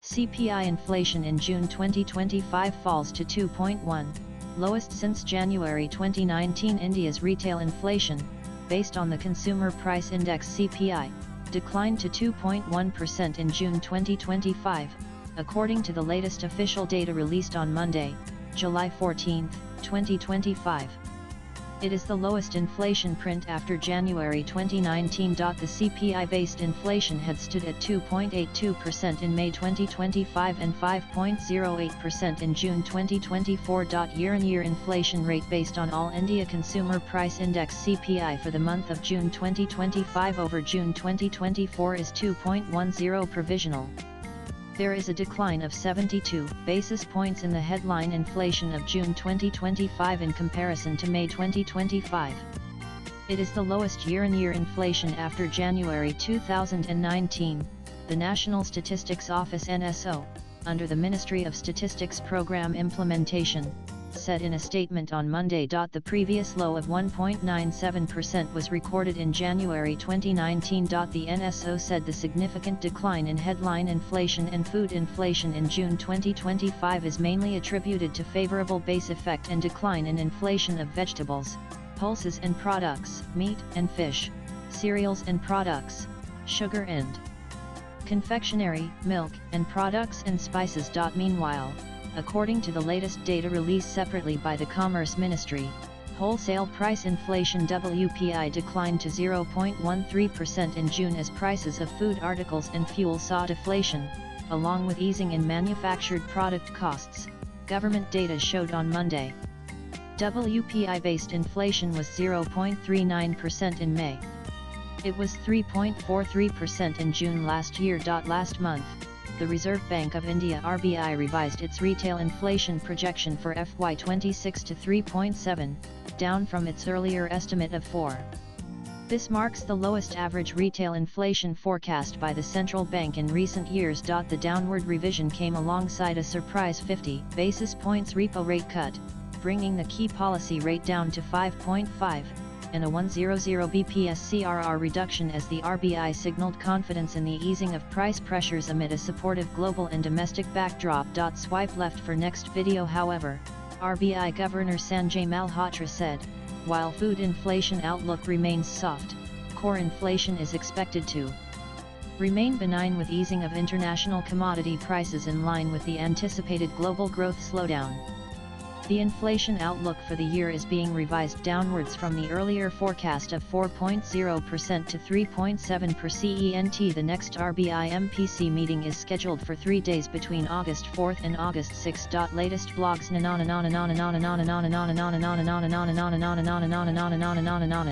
CPI inflation in June 2025 falls to 2.1, lowest since January 2019. India's retail inflation, based on the Consumer Price Index CPI, declined to 2.1% in June 2025, according to the latest official data released on Monday, July 14, 2025. It is the lowest inflation print after January 2019. The CPI-based inflation had stood at 2.82% in May 2025 and 5.08% in June 2024. Year-on-year inflation rate based on All India Consumer Price Index CPI for the month of June 2025 over June 2024 is 2.10 provisional. There is a decline of 72 basis points in the headline inflation of June 2025 in comparison to May 2025. It is the lowest year-on-year inflation after January 2019, the National Statistics Office (NSO), under the Ministry of Statistics Program Implementation, said in a statement on Monday. The previous low of 1.97% was recorded in January 2019. The NSO said the significant decline in headline inflation and food inflation in June 2025 is mainly attributed to favorable base effect and decline in inflation of vegetables, pulses and products, meat and fish, cereals and products, sugar and confectionery, milk and products and spices. Meanwhile, according to the latest data released separately by the Commerce Ministry, wholesale price inflation WPI declined to 0.13% in June as prices of food articles and fuel saw deflation, along with easing in manufactured product costs, government data showed on Monday. WPI-based inflation was 0.39% in May. It was 3.43% in June last year. Last month, the Reserve Bank of India (RBI) revised its retail inflation projection for FY26 to 3.7, down from its earlier estimate of 4. This marks the lowest average retail inflation forecast by the central bank in recent years. The downward revision came alongside a surprise 50 basis points repo rate cut, bringing the key policy rate down to 5.5, and a 100 bps CRR reduction as the RBI signaled confidence in the easing of price pressures amid a supportive global and domestic backdrop. Swipe left for next video. However, RBI Governor Sanjay Malhotra said, while food inflation outlook remains soft, core inflation is expected to remain benign with easing of international commodity prices in line with the anticipated global growth slowdown. The inflation outlook for the year is being revised downwards from the earlier forecast of 4.0% to 3.7%. The next RBI MPC meeting is scheduled for 3 days between August 4 and August 6. Latest blogs.